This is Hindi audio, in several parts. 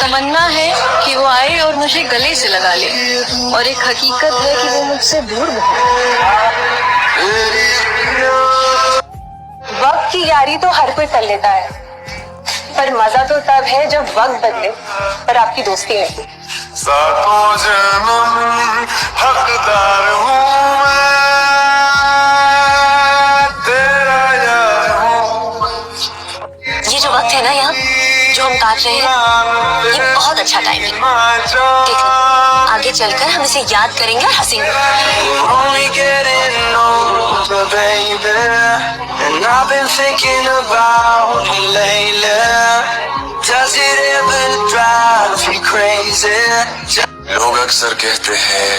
तमन्ना है कि वो आए और मुझे गले से लगा ले, और एक हकीकत है कि वो मुझसे दूर बहुत। वक्त की यारी तो हर कोई कर लेता है, पर मजा तो तब है जब वक्त बदले पर आपकी दोस्ती नहीं। सातों जन्म हकदार हूँ ये जो वक्त है ना यहाँ जो हम काट रहे हैं, ये बहुत अच्छा टाइम है। देखो आगे चलकर हम इसे याद करेंगे और हंसेंगे। लोग अक्सर कहते हैं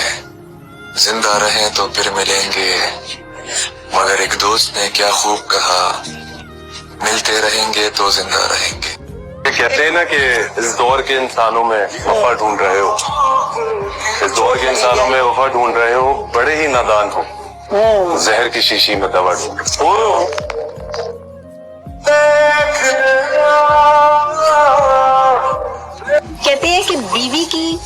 जिंदा रहें तो फिर मिलेंगे, मगर एक दोस्त ने क्या खूब कहा, मिलते रहेंगे तो जिंदा रहेंगे। कहते हैं ना कि इस दौर के इंसानों में वफा ढूंढ रहे हो, इस दौर के इंसानों में वफा ढूंढ रहे हो, बड़े ही नादान हो, जहर की शीशी में दवा ढूंढ रहे हो। कहते हैं कि बीवी की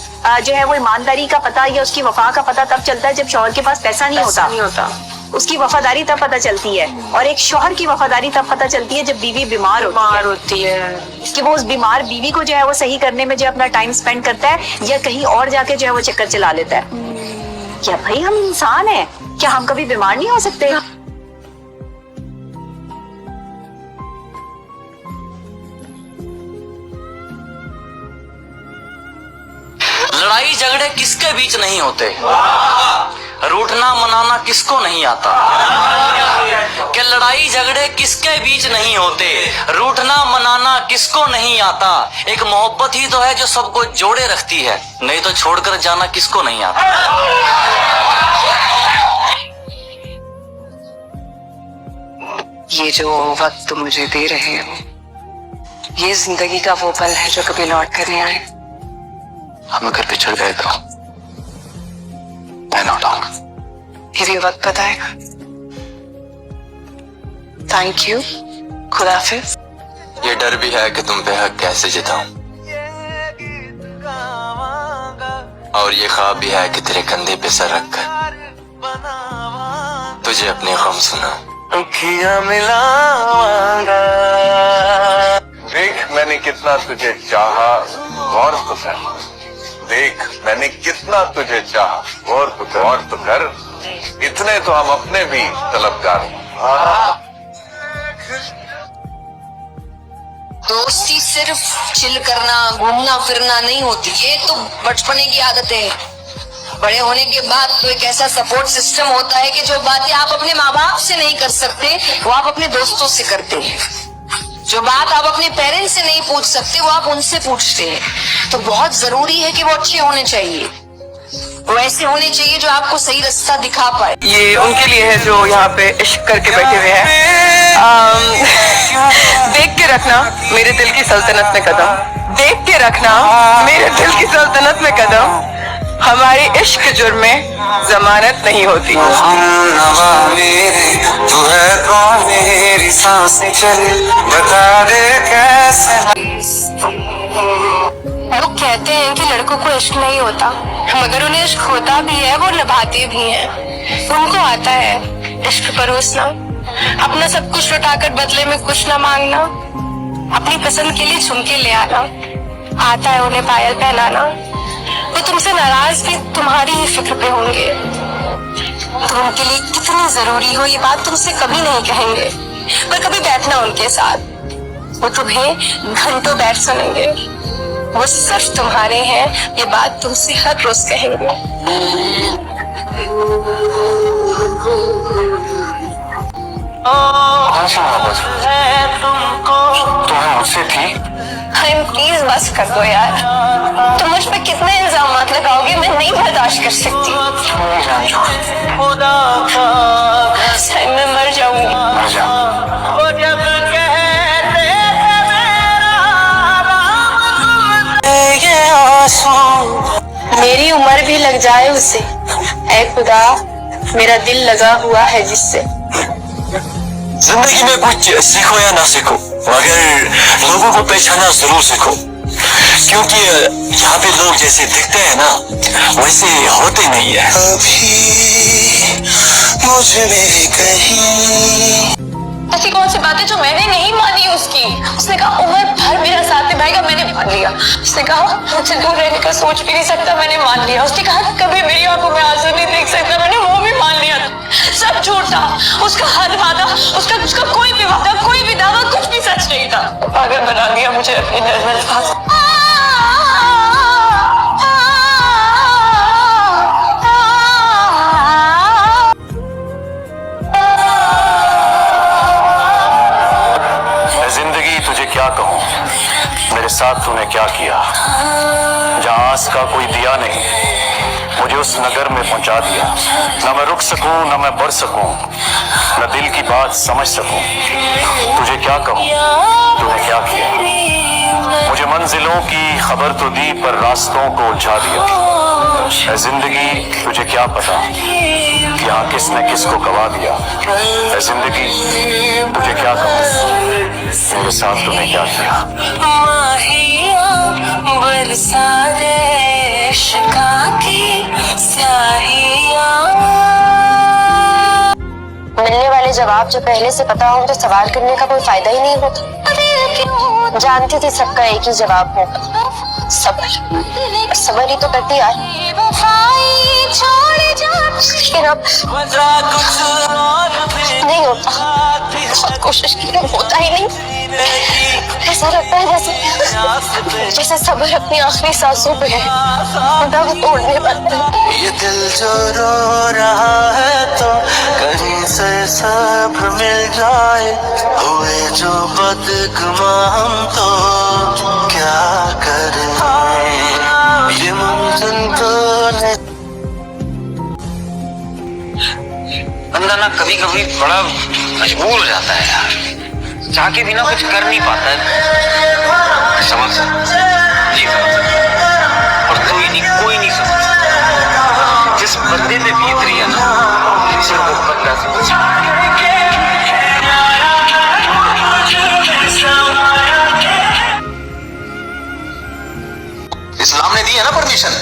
जो है वो ईमानदारी का पता या उसकी वफा का पता तब चलता है जब शौहर के पास पैसा नहीं होता। उसकी वफादारी तब पता चलती है, और एक शौहर की वफादारी तब पता चलती है जब बीवी बीमार होती है कि वो उस बीमार बीवी को जो है वो सही करने में जो अपना टाइम स्पेंड करता है, या कहीं और जाके जो है वो चक्कर चला लेता है। क्या भाई हम इंसान हैं, क्या हम कभी बीमार नहीं हो सकते? लड़ाई झगड़े किसके बीच नहीं होते, रूठना मनाना किसको नहीं आता। कि लड़ाई झगड़े किसके बीच नहीं होते, रूठना मनाना किसको नहीं आता। एक मोहब्बत ही तो है जो सबको जोड़े रखती है, नहीं तो छोड़कर जाना किसको नहीं आता। ये जो वक्त तुम मुझे दे रहे हो, ये जिंदगी का वो पल है जो कभी लौट कर नहीं आए। हम अगर बिछड़ गए तो मैं लौट आऊंगा। फिर ये वक्त बताएगा। थैंक यू, खुदा हाफिज। ये डर भी है कि तुम पे हक कैसे जिताऊं, और ये ख्वाब भी है कि तेरे कंधे पे सर रखकर तुझे अपने गम सुना। अखियां मिलावांगा, देख मैंने कितना तुझे चाहा, गौर तो कर। देख मैंने कितना तुझे चाहा, गौर तो कर। इतने तो हम अपने भी तलबगार हैं। दोस्ती सिर्फ चिल करना, घूमना फिरना नहीं होती, ये तो बचपने की आदत है। बड़े होने के बाद तो एक ऐसा सपोर्ट सिस्टम होता है कि जो बातें आप अपने माँ बाप से नहीं कर सकते वो आप अपने दोस्तों से करते हैं। जो बात आप अपने पेरेंट्स से नहीं पूछ सकते वो आप उनसे पूछते हैं। तो बहुत जरूरी है कि वो अच्छे होने चाहिए, वो ऐसे होने चाहिए जो आपको सही रास्ता दिखा पाए। ये उनके लिए है जो यहाँ पे इश्क करके बैठे हुए हैं। देख के रखना मेरे दिल की सल्तनत में कदम, देख के रखना मेरे दिल की सल्तनत में कदम, हमारी इश्क जुर्म में जमानत नहीं होती। तू है कौन मेरी सांसें चले, बता दे कैसे। लोग कहते हैं कि लड़कों को इश्क नहीं होता, मगर उन्हें इश्क होता भी है, वो निभाते भी हैं। उनको आता है इश्क परोसना, अपना सब कुछ लुटाकर बदले में कुछ न मांगना, अपनी पसंद के लिए झुमके ले आना, आता है उन्हें पायल पहनाना। वो तुमसे नाराज भी तुम्हारी ही फिक्र पे होंगे, तुम उनके लिए कितनी जरूरी हो ये बात तुमसे कभी नहीं कहेंगे, पर कभी बैठना उनके साथ, वो तुम्हें घंटों बैठ सुनेंगे। वो सिर्फ तुम्हारे हैं ये बात तुमसे हर रोज कहेंगे। तुम मुझसे थी। प्लीज बस कर दो यार, तुम मुझ पे कितने इल्जामात लगाओगे, मैं नहीं बर्दाश्त कर सकती। मैं मर जाऊंगी। मर जा। मेरी उम्र भी लग जाए उसे, ऐ खुदा मेरा दिल लगा हुआ है जिससे। जिंदगी में कुछ सीखो या ना सीखो, मगर लोगों को पहचाना जरूर सीखो। क्योंकि यहाँ पे लोग जैसे दिखते हैं ना वैसे होते नहीं है। अभी मुझ में कहीं ऐसी कौन सी बात है जो मैंने नहीं मानी उसकी। उसने कहा उम्र भर मेरा साथ निभाएगा, मैंने मान लिया। उसने कहा मुझसे दूर रहने का सोच भी नहीं सकता, मैंने मान लिया। उसने कहा कभी मेरी आंखों में आंसू नहीं देख सकता, मैंने वो भी मान लिया। सब झूठ था, उसका हर वादा, उसका कोई भी वादा, कोई भी दावा, कुछ भी सच नहीं था। पागल बना दिया मुझे अपने निर्मल पास। जिंदगी तुझे क्या कहूँ, मेरे साथ तूने क्या किया। जहाँ आस का कोई दिया नहीं, मुझे उस नगर में पहुंचा दिया। न मैं रुक सकूं, न मैं बढ़ सकूं, न दिल की बात समझ सकूं। तुझे क्या कहूँ, तूने क्या किया। मुझे मंजिलों की खबर तो दी पर रास्तों को उलझा दिया। ऐ जिंदगी तुझे क्या पता कि यहाँ किसने किसको गवा दिया। ऐ जिंदगी तुझे क्या कहूँ, मेरे साथ तूने क्या किया। मिलने वाले जवाब जो पहले से पता हो तो सवाल करने का कोई फायदा ही नहीं होता। जानती थी सबका एक ही जवाब होगा, सब्र। सब्र ही तो करती यार। लेकिन अब नहीं होता, बहुत कोशिश की होता ही नहीं। ऐसा लगता है जैसे सब्र अपनी आखिरी सांसों पे है, दम तोड़ने वाला है। ये दिल जो रो रहा है तो कहीं से सब्र मिल जाए। हुए जो बदगुमा हम तो क्या करें, ये मुमकिन तो नहीं। बंदा ना कभी कभी बड़ा मजबूर हो जाता है यार, चाह के भी ना कुछ कर नहीं पाता है। समझ सकता नहीं, समझ सकता और कोई नहीं समझ सकता। जिस बंदे पे बीत रही है ना, उसे वो बंदा समझ सकता। इस्लाम ने दी है ना परमिशन।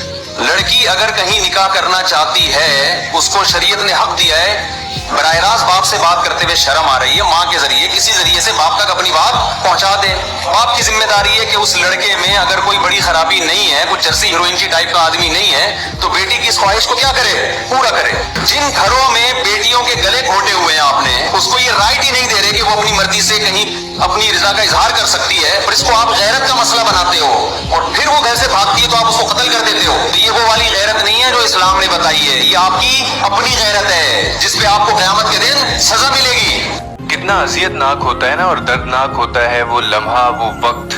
लड़की अगर कहीं निकाह करना चाहती है, उसको शरीयत ने हक दिया है। बराह रास्त बाप से बात करते हुए शर्म आ रही है, माँ के जरिए किसी जरिए से बाप तक अपनी बात पहुंचा दे। बाप की जिम्मेदारी है कि उस लड़के में अगर कोई बड़ी खराबी नहीं है, कुछ जर्सी हीरोइन की टाइप का आदमी नहीं है, तो बेटी की इस ख्वाहिश को क्या करे, पूरा करे। जिन घरों में बेटियों के गले घोटे हुए हैं आपने, उसको ये राइट ही नहीं दे रहे कि वो अपनी मर्जी से कहीं अपनी रजा का इजहार कर सकती है, पर इसको आप गैरत का मसला बनाते हो और फिर वो घर से भागती है तो आप उसको कत्ल कर देते हो। तो ये वो वाली गैरत नहीं है जो इस्लाम ने बताई है, ये आपकी अपनी गैरत है जिसपे आपको क़यामत के दिन सजा मिलेगी। कितना अजियतनाक होता है ना और दर्दनाक होता है वो लम्हा, वो वक्त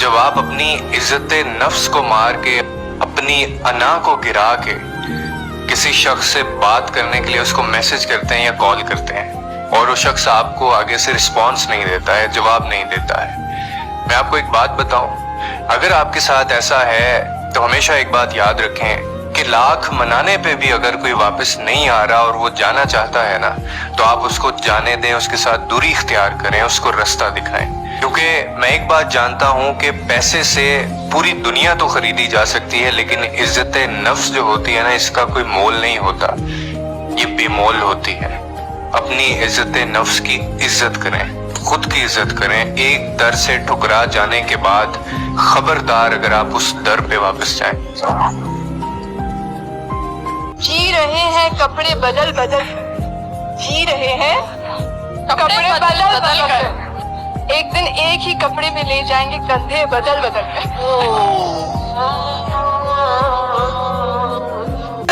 जब आप अपनी इज्जत नफ्स को मार के, अपनी अना को गिरा के किसी शख्स से बात करने के लिए उसको मैसेज करते हैं या कॉल करते हैं और वो शख्स आपको आगे से रिस्पॉन्स नहीं देता है, जवाब नहीं देता है। मैं आपको एक बात बताऊं, अगर आपके साथ ऐसा है तो हमेशा एक बात याद रखें कि लाख मनाने पे भी अगर कोई वापस नहीं आ रहा और वो जाना चाहता है ना, तो आप उसको जाने दें, उसके साथ दूरी इख्तियार करें, उसको रास्ता दिखाएं। क्योंकि मैं एक बात जानता हूं कि पैसे से पूरी दुनिया तो खरीदी जा सकती है, लेकिन इज्जत नफ्स जो होती है ना, इसका कोई मोल नहीं होता, ये बेमोल होती है। अपनी इज्जत नफ्स की इज्जत करें, खुद की इज्जत करें। एक दर से ठुकरा जाने के बाद खबरदार अगर आप उस दर पे वापस जाएं। जी रहे हैं कपड़े बदल बदल, जी रहे हैं कपड़े बदल बदल कर। एक दिन एक ही कपड़े में ले जाएंगे कंधे बदल बदल कर।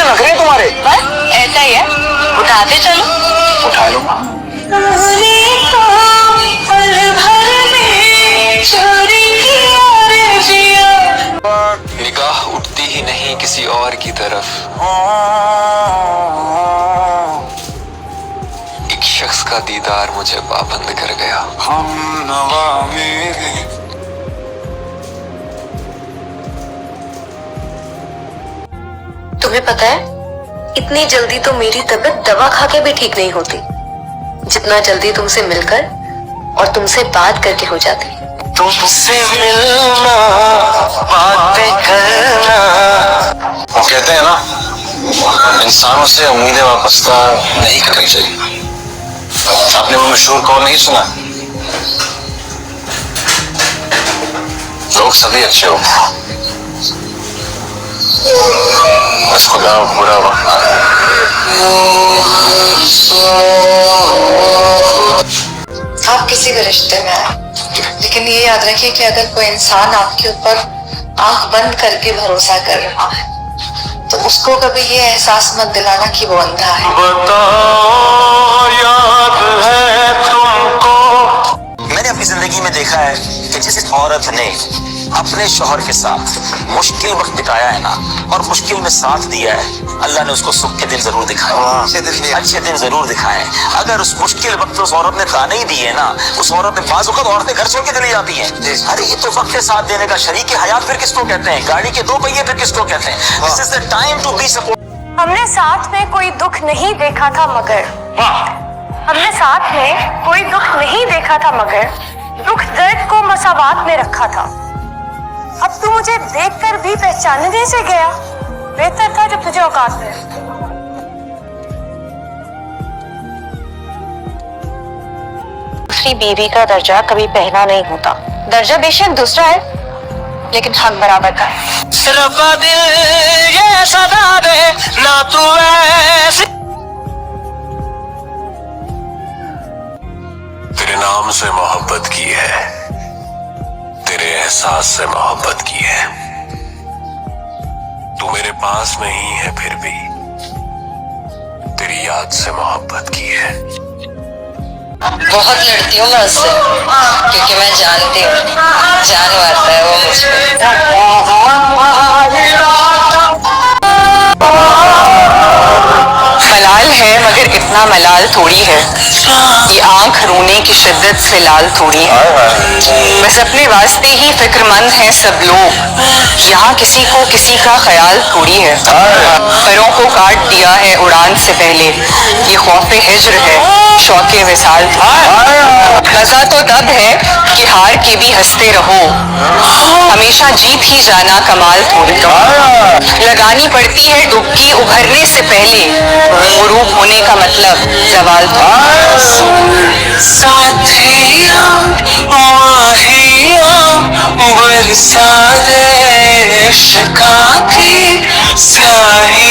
लग रहे तुम्हारे ऐसा ही है, उठाते चलो। उठा लो। निगाह उठती ही नहीं किसी और की तरफ, एक शख्स का दीदार मुझे पाबंद कर गया। तुम्हें पता है, इतनी जल्दी तो मेरी तबीयत दवा खा के भी ठीक नहीं होती, जितना जल्दी तुमसे मिलकर और तुमसे बात करके हो जाती। तुमसे मिलना कहते हैं ना, इंसानों से उम्मीदें वापस नहीं करनी चाहिए। आपने वो मशहूर कौल नहीं सुना, लोग सभी अच्छे हो, बस खुदा बुरा वक्त आ रहा है। आप किसी के रिश्ते में आए, लेकिन ये याद रखिए कि अगर कोई इंसान आपके ऊपर आंख बंद करके भरोसा कर रहा है तो उसको कभी ये एहसास मत दिलाना कि वो अंधा है। बताओ याद है तुमको। मैंने अपनी जिंदगी में देखा है कि जिस औरत ने अपने शौहर के साथ मुश्किल वक्त बिताया है ना, और मुश्किल में साथ दिया है, अल्लाह ने उसको सुख के दिन जरूर दिखाए, अच्छे दिन जरूर दिखाए। अगर उस मुश्किल वक्त उस औरत ने ताने ही दिए ना, उस औरत ने बाज़ औक़ात औरतें घर छोड़ के चली जाती हैं। अरे ये तो वक्त के साथ देने का, शरीक हयात फिर किसको कहते हैं, गाड़ी के 2 पहिए फिर किसको कहते हैं। This is the time to be support. हमने साथ में कोई दुख नहीं देखा था मगर हमने साथ में कोई दुख नहीं देखा था मगर दुख दर्द को मसावात में रखा था। अब तू मुझे देखकर भी पहचानने से गया, बेहतर था जब तुझे औकात है। दूसरी बीवी का दर्जा कभी पहला नहीं होता। दर्जा बेशक दूसरा है लेकिन हक बराबर का है। रब्बा दिल ये सदा दे ना तू ऐसे। तेरे नाम से मोहब्बत की है, तेरे एहसास से मोहब्बत की है। तू मेरे पास नहीं है फिर भी तेरी याद से मोहब्बत की है। बहुत लड़ती हूँ मैं उससे क्योंकि मैं जानती हूँ जान मारता है वो मुझ मलाल है मगर इतना मलाल थोड़ी है, ये आंख रोने की शिद्दत से लाल थोड़ी है। बस अपने वास्ते ही फिक्रमंद हैं सब लोग, यहाँ किसी को किसी का ख्याल थोड़ी है। परों को काट दिया है उड़ान से पहले, ये खौफे हिज्र है शौके विसाल था। मजा तो तब है कि हार के भी हंसते रहो, हमेशा जीत ही जाना कमाल थोड़ी। लगानी पड़ती है डुबकी उभरने से पहले, गुरूब होने का मतलब जवाल था। बरसा दे शिका की स्याही